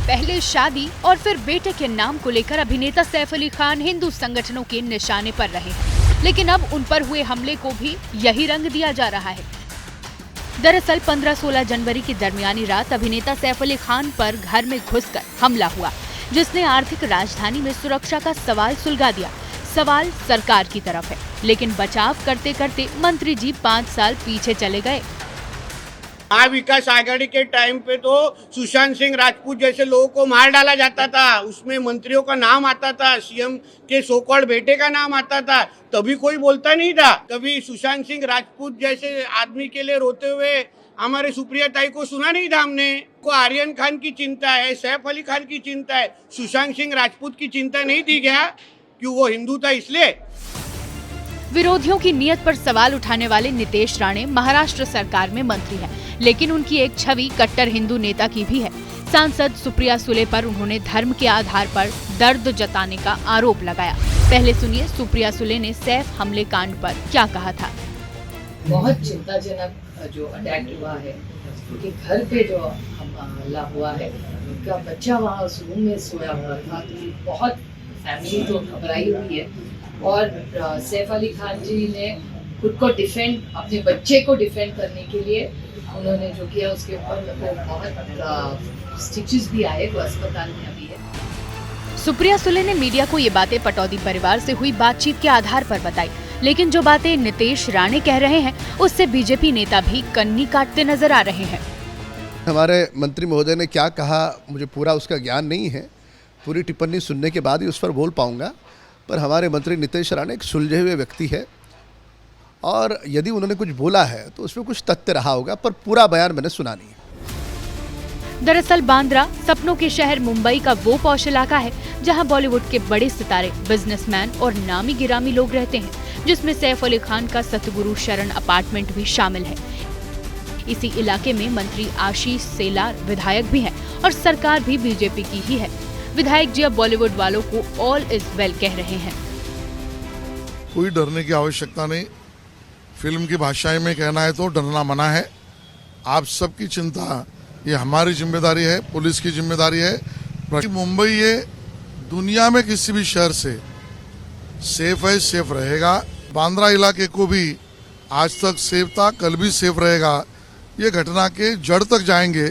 पहले शादी और फिर बेटे के नाम को लेकर अभिनेता सैफ अली खान हिंदू संगठनों के निशाने पर रहे हैं, लेकिन अब उन पर हुए हमले को भी यही रंग दिया जा रहा है। दरअसल 15-16 जनवरी की दरमियानी रात अभिनेता सैफ अली खान पर घर में घुसकर हमला हुआ, जिसने आर्थिक राजधानी में सुरक्षा का सवाल सुलझा दिया। सवाल सरकार की तरफ है, लेकिन बचाव करते करते मंत्री जी 5 साल पीछे चले गए। महाविकास आघाड़ी के टाइम पे तो सुशांत सिंह राजपूत जैसे लोगों को मार डाला जाता था, उसमें मंत्रियों का नाम आता था, सीएम के सोकॉल्ड बेटे का नाम आता था, तभी कोई बोलता नहीं था। कभी सुशांत सिंह राजपूत जैसे आदमी के लिए रोते हुए हमारे सुप्रिया ताई को सुना नहीं था हमने। को आर्यन खान की चिंता है, सैफ अली खान की चिंता है, सुशांत सिंह राजपूत की चिंता नहीं थी क्या कि वो हिंदू था इसलिए? विरोधियों की नीयत पर सवाल उठाने वाले नितेश राणे महाराष्ट्र सरकार में मंत्री हैं, लेकिन उनकी एक छवि कट्टर हिंदू नेता की भी है। सांसद सुप्रिया सुले पर उन्होंने धर्म के आधार पर दर्द जताने का आरोप लगाया। पहले सुनिए सुप्रिया सुले ने सैफ हमले कांड पर क्या कहा था। बहुत चिंताजनक जो अटैक हुआ है, उनके घर पे जो हमला हुआ है, उनका बच्चा वहाँ उस रूम में सोया हुआ था, तो बहुत फैमिली तो घबराई हुई है। और सैफ अली खान जी ने खुद को डिफेंड, अपने बच्चे को डिफेंड करने के लिए उन्होंने जो किया, उसके ऊपर बहुत स्टिचेस भी आए, वो अस्पताल में अभी है। सुप्रिया सुले ने मीडिया को ये बातें पटौदी परिवार से हुई बातचीत के आधार पर बताई, लेकिन जो बातें नितेश राणे कह रहे हैं उससे बीजेपी नेता भी कन्नी काटते नजर आ रहे हैं। हमारे मंत्री महोदय ने क्या कहा मुझे पूरा उसका ज्ञान नहीं है, पूरी टिप्पणी सुनने के बाद ही उस पर बोल पाऊंगा। पर हमारे मंत्री नितेश राणे एक सुलझे हुए व्यक्ति है, और यदि उन्होंने कुछ बोला है तो उसमें कुछ तथ्य रहा होगा, पर पूरा बयान मैंने सुना नहीं है। दरअसल बांद्रा सपनों के शहर मुंबई का वो पॉश इलाका है जहां बॉलीवुड के बड़े सितारे, बिजनेसमैन और नामी गिरामी लोग रहते हैं, जिसमें सैफ अली खान का सतगुरु शरण अपार्टमेंट भी शामिल है। इसी इलाके में मंत्री आशीष सेलार विधायक भी हैं और सरकार भी बीजेपी की ही है। विधायक जी अब बॉलीवुड वालों को ऑल इज वेल कह रहे हैं। कोई डरने की आवश्यकता नहीं, फिल्म की भाषा में कहना है तो डरना मना है। आप सबकी चिंता ये हमारी जिम्मेदारी है, पुलिस की जिम्मेदारी है। मुंबई ये दुनिया में किसी भी शहर से सेफ है, सेफ रहेगा। बांद्रा इलाके को भी आज तक सेफ था, कल भी सेफ रहेगा। ये घटना के जड़ तक जाएंगे।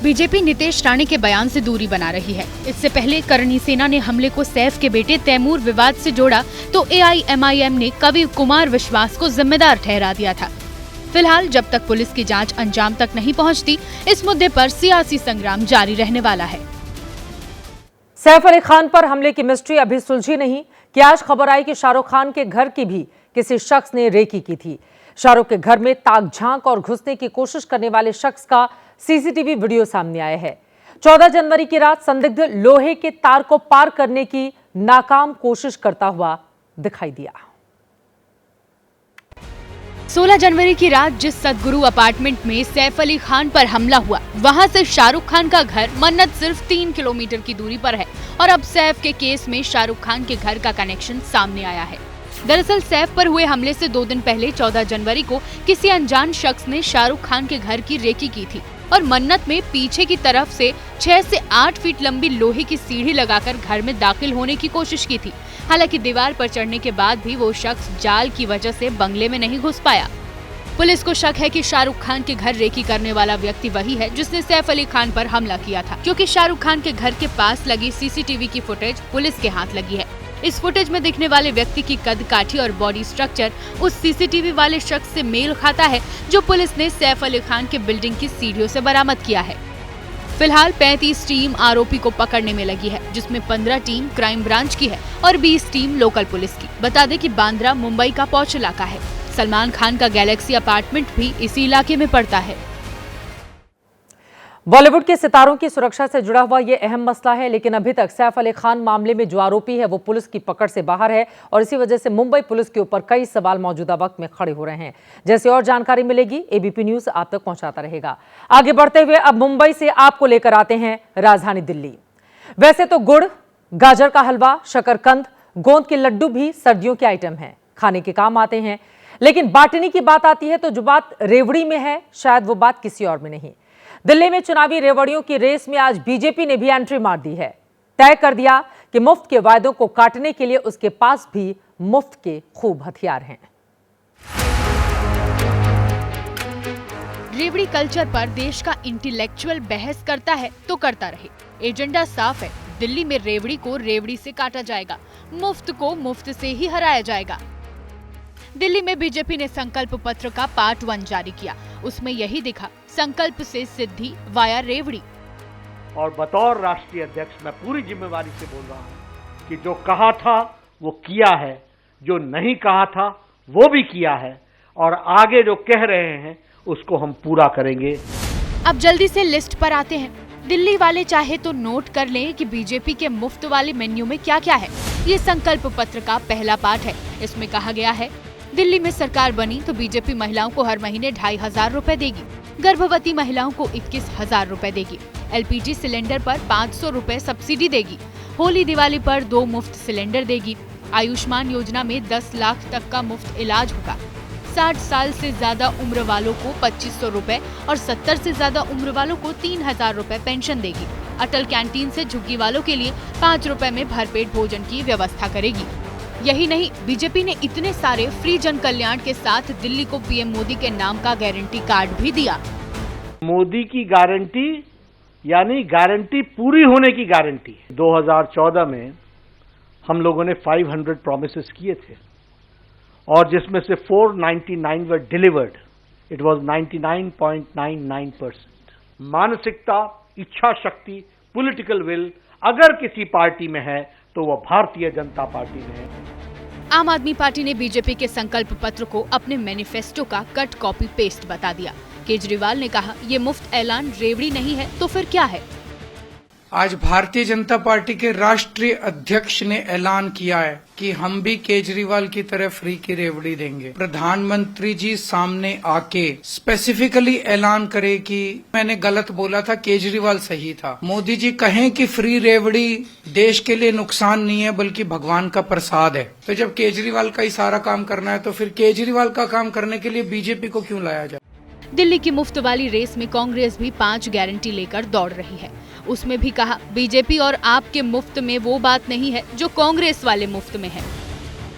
बीजेपी नितेश राणे के बयान से दूरी बना रही है। इससे पहले करणी सेना ने हमले को सैफ के बेटे तैमूर विवाद से जोड़ा तो AIMIM ने कवि कुमार विश्वास को जिम्मेदार ठहरा दिया था। फिलहाल जब तक पुलिस की जांच अंजाम तक नहीं पहुंचती, इस मुद्दे पर सियासी संग्राम जारी रहने वाला है। सैफ अली खान पर हमले की मिस्ट्री अभी सुलझी नहीं कि आज खबर आई कि शाहरुख खान के घर की भी किसी शख्स ने रेकी की थी। शाहरुख के घर में ताक झांक और घुसने की कोशिश करने वाले शख्स का CCTV वीडियो सामने आया है। 14 जनवरी की रात संदिग्ध लोहे के तार को पार करने की नाकाम कोशिश करता हुआ दिखाई दिया। 16 जनवरी की रात जिस सतगुरु अपार्टमेंट में सैफ अली खान पर हमला हुआ, वहां से शाहरुख खान का घर मन्नत सिर्फ 3 किलोमीटर की दूरी पर है और अब सैफ के केस में शाहरुख खान के घर का कनेक्शन सामने आया है। दरअसल सैफ पर हुए हमले से 2 दिन पहले 14 जनवरी को किसी अनजान शख्स ने शाहरुख खान के घर की रेकी की थी और मन्नत में पीछे की तरफ से 6 से 8 फीट लंबी लोहे की सीढ़ी लगाकर घर में दाखिल होने की कोशिश की थी। हालांकि दीवार पर चढ़ने के बाद भी वो शख्स जाल की वजह से बंगले में नहीं घुस पाया। पुलिस को शक है कि शाहरुख खान के घर रेकी करने वाला व्यक्ति वही है जिसने सैफ अली खान पर हमला किया था, क्योंकि शाहरुख खान के घर के पास लगी CCTV की फुटेज पुलिस के हाथ लगी है। इस फुटेज में दिखने वाले व्यक्ति की कद काठी और बॉडी स्ट्रक्चर उस CCTV वाले शख्स से मेल खाता है जो पुलिस ने सैफ अली खान के बिल्डिंग की सीढ़ियों से बरामद किया है। फिलहाल 35 टीम आरोपी को पकड़ने में लगी है, जिसमें 15 टीम क्राइम ब्रांच की है और 20 टीम लोकल पुलिस की। बता दें कि बांद्रा मुंबई का पौष इलाका है। सलमान खान का गैलेक्सी अपार्टमेंट भी इसी इलाके में पड़ता है। बॉलीवुड के सितारों की सुरक्षा से जुड़ा हुआ ये अहम मसला है, लेकिन अभी तक सैफ अली खान मामले में जो आरोपी है वो पुलिस की पकड़ से बाहर है और इसी वजह से मुंबई पुलिस के ऊपर कई सवाल मौजूदा वक्त में खड़े हो रहे हैं। जैसे और जानकारी मिलेगी ABP न्यूज आप तक पहुंचाता रहेगा। आगे बढ़ते हुए अब मुंबई से आपको लेकर आते हैं राजधानी दिल्ली। वैसे तो गुड़, गाजर का हलवा, शकरकंद, गोंद के लड्डू भी सर्दियों के आइटम हैं, खाने के काम आते हैं, लेकिन बांटने की बात आती है तो जो बात रेवड़ी में है शायद वो बात किसी और में नहीं। दिल्ली में चुनावी रेवड़ियों की रेस में आज बीजेपी ने भी एंट्री मार दी है। तय कर दिया कि मुफ्त के वायदों को काटने के लिए उसके पास भी मुफ्त के खूब हथियार हैं। रेवड़ी कल्चर पर देश का इंटेलेक्चुअल बहस करता है तो करता रहे। एजेंडा साफ है, दिल्ली में रेवड़ी को रेवड़ी से काटा जाएगा, मुफ्त को मुफ्त से ही हराया जाएगा। दिल्ली में बीजेपी ने संकल्प पत्र का पार्ट 1 जारी किया। उसमें यही दिखा, संकल्प से सिद्धि वाया रेवड़ी। और बतौर राष्ट्रीय अध्यक्ष मैं पूरी जिम्मेवारी से बोल रहा हूं कि जो कहा था वो किया है, जो नहीं कहा था वो भी किया है, और आगे जो कह रहे हैं उसको हम पूरा करेंगे। अब जल्दी से लिस्ट पर आते हैं। दिल्ली वाले चाहे तो नोट कर लें कि बीजेपी के मुफ्त वाले मेन्यू में क्या क्या है। ये संकल्प पत्र का पहला पाठ है। इसमें कहा गया है, दिल्ली में सरकार बनी तो बीजेपी महिलाओं को हर महीने 2,500 रुपए देगी, गर्भवती महिलाओं को 21,000 रुपए देगी, LPG सिलेंडर पर 500 रुपए सब्सिडी देगी, होली दिवाली पर 2 मुफ्त सिलेंडर देगी, आयुष्मान योजना में 10 लाख तक का मुफ्त इलाज होगा, 60 साल से ज्यादा उम्र वालों को 2,500 रुपए और 70 से ज्यादा उम्र वालों को 3,000 रुपए पेंशन देगी। अटल कैंटीन से झुग्गी वालों के लिए 5 रुपए में भरपेट भोजन की व्यवस्था करेगी। यही नहीं, बीजेपी ने इतने सारे फ्री जन कल्याण के साथ दिल्ली को पीएम मोदी के नाम का गारंटी कार्ड भी दिया। मोदी की गारंटी यानी गारंटी पूरी होने की गारंटी। 2014 में हम लोगों ने 500 प्रोमिसेस किए थे और जिसमें से 499 वर डिलीवर्ड। It was 99.99%। मानसिकता, इच्छा शक्ति, पॉलिटिकल विल अगर किसी पार्टी में है तो वह भारतीय जनता पार्टी में है। आम आदमी पार्टी ने बीजेपी के संकल्प पत्र को अपने मैनिफेस्टो का कट कॉपी पेस्ट बता दिया। केजरीवाल ने कहा, ये मुफ्त ऐलान रेवड़ी नहीं है तो फिर क्या है? आज भारतीय जनता पार्टी के राष्ट्रीय अध्यक्ष ने ऐलान किया है कि हम भी केजरीवाल की तरह फ्री की रेवड़ी देंगे। प्रधानमंत्री जी सामने आके स्पेसिफिकली ऐलान करे कि मैंने गलत बोला था, केजरीवाल सही था। मोदी जी कहें कि फ्री रेवड़ी देश के लिए नुकसान नहीं है बल्कि भगवान का प्रसाद है। तो जब केजरीवाल का ही सारा काम करना है तो फिर केजरीवाल का काम करने के लिए बीजेपी को क्यों लाया जाए? दिल्ली की मुफ्त वाली रेस में कांग्रेस भी 5 गारंटी लेकर दौड़ रही है। उसमें भी कहा, बीजेपी और आपके मुफ्त में वो बात नहीं है जो कांग्रेस वाले मुफ्त में है।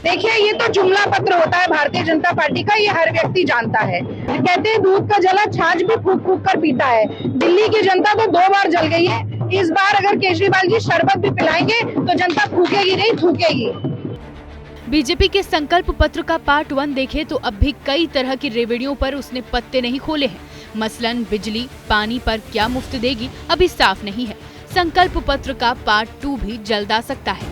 देखिए, ये तो जुमला पत्र होता है भारतीय जनता पार्टी का, ये हर व्यक्ति जानता है। कहते हैं दूध का जला छाछ भी फूक फूक कर पीता है। दिल्ली की जनता तो 2 बार जल गई है। इस बार अगर केजरीवाल जी शरबत भी पिलाएंगे तो जनता फूकेगी नहीं, थूकेगी। बीजेपी के संकल्प पत्र का पार्ट 1 देखें तो अब भी कई तरह की रेवड़ियों पर उसने पत्ते नहीं खोले हैं। मसलन बिजली, पानी पर क्या मुफ्त देगी अभी साफ नहीं है। संकल्प पत्र का पार्ट 2 भी जल्द आ सकता है।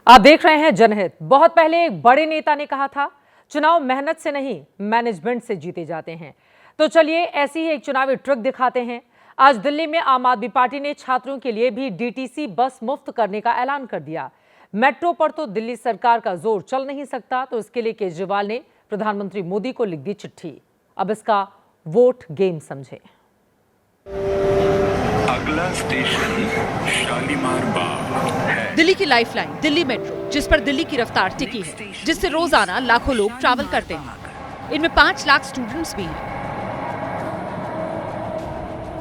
आप देख रहे हैं जनहित। बहुत पहले एक बड़े नेता ने कहा था, चुनाव मेहनत से नहीं मैनेजमेंट से जीते जाते हैं। तो चलिए ऐसी ही एक चुनावी ट्रिक दिखाते हैं। आज दिल्ली में आम आदमी पार्टी ने छात्रों के लिए भी DTC बस मुफ्त करने का ऐलान कर दिया। मेट्रो पर तो दिल्ली सरकार का जोर चल नहीं सकता, तो इसके लिए केजरीवाल ने प्रधानमंत्री मोदी को लिख दी चिट्ठी। अब इसका वोट गेम समझें। अगला स्टेशन शालीमार बाग है। दिल्ली की लाइफलाइन दिल्ली मेट्रो, जिस पर दिल्ली की रफ्तार टिकी है, जिससे रोजाना लाखों लोग ट्रैवल करते हैं। इनमें 5 लाख स्टूडेंट्स भी हैं।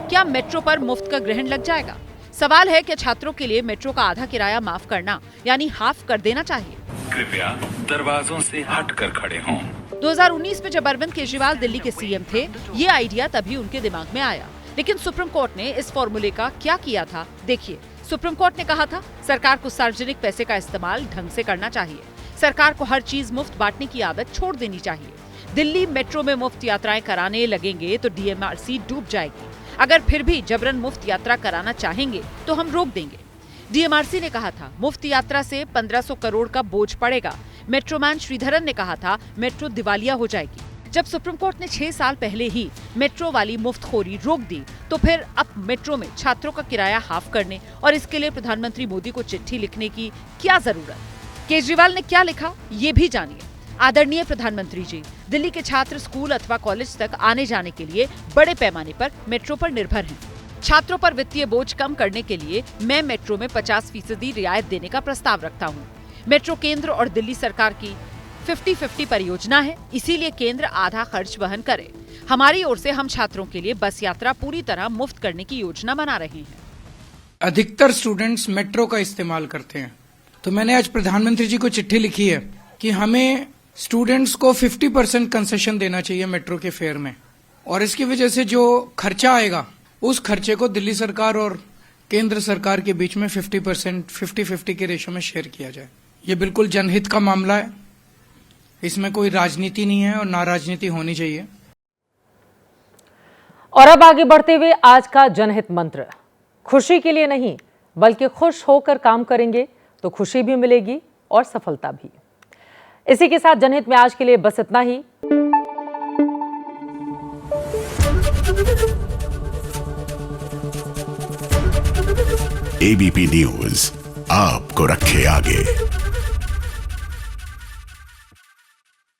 क्या मेट्रो पर मुफ्त का ग्रहण लग जाएगा? सवाल है कि छात्रों के लिए मेट्रो का आधा किराया माफ करना यानी हाफ कर देना चाहिए। कृपया दरवाजों से हटकर खड़े हों। 2019 में जब अरविंद केजरीवाल दिल्ली के सीएम थे, ये आइडिया तभी उनके दिमाग में आया। लेकिन सुप्रीम कोर्ट ने इस फॉर्मूले का क्या किया था, देखिए। सुप्रीम कोर्ट ने कहा था, सरकार को सार्वजनिक पैसे का इस्तेमाल ढंग से करना चाहिए। सरकार को हर चीज मुफ्त बांटने की आदत छोड़ देनी चाहिए। दिल्ली मेट्रो में मुफ्त यात्राएं कराने लगेंगे तो DMRC डूब जाएगी। अगर फिर भी जबरन मुफ्त यात्रा कराना चाहेंगे तो हम रोक देंगे। DMRC ने कहा था, मुफ्त यात्रा से 1500 करोड़ का बोझ पड़ेगा। मेट्रोमैन श्रीधरन ने कहा था, मेट्रो दिवालिया हो जाएगी। जब सुप्रीम कोर्ट ने 6 साल पहले ही मेट्रो वाली मुफ्तखोरी रोक दी, तो फिर अब मेट्रो में छात्रों का किराया हाफ करने और इसके लिए प्रधानमंत्री मोदी को चिट्ठी लिखने की क्या जरूरत? केजरीवाल ने क्या लिखा, ये भी जानिए। आदरणीय प्रधानमंत्री जी, दिल्ली के छात्र स्कूल अथवा कॉलेज तक आने जाने के लिए बड़े पैमाने पर मेट्रो पर निर्भर हैं। छात्रों पर वित्तीय बोझ कम करने के लिए मैं मेट्रो में 50% रियायत देने का प्रस्ताव रखता हूँ। मेट्रो केंद्र और दिल्ली सरकार की 50-50 परियोजना है, इसीलिए केंद्र आधा खर्च वहन करे। हमारी ओर से हम छात्रों के लिए बस यात्रा पूरी तरह मुफ्त करने की योजना बना रहे हैं। अधिकतर स्टूडेंट्स मेट्रो का इस्तेमाल करते हैं, तो मैंने आज प्रधानमंत्री जी को चिट्ठी लिखी है कि हमें स्टूडेंट्स को 50% कंसेशन देना चाहिए मेट्रो के फेयर में, और इसकी वजह से जो खर्चा आएगा उस खर्चे को दिल्ली सरकार और केंद्र सरकार के बीच में 50% 50-50 के रेशो में शेयर किया जाए। ये बिल्कुल जनहित का मामला है, इसमें कोई राजनीति नहीं है और ना राजनीति होनी चाहिए। और अब आगे बढ़ते हुए आज का जनहित मंत्र, खुशी के लिए नहीं बल्कि खुश होकर काम करेंगे तो खुशी भी मिलेगी और सफलता भी। इसी के साथ जनहित में आज के लिए बस इतना ही। ABP न्यूज, आपको रखे आगे।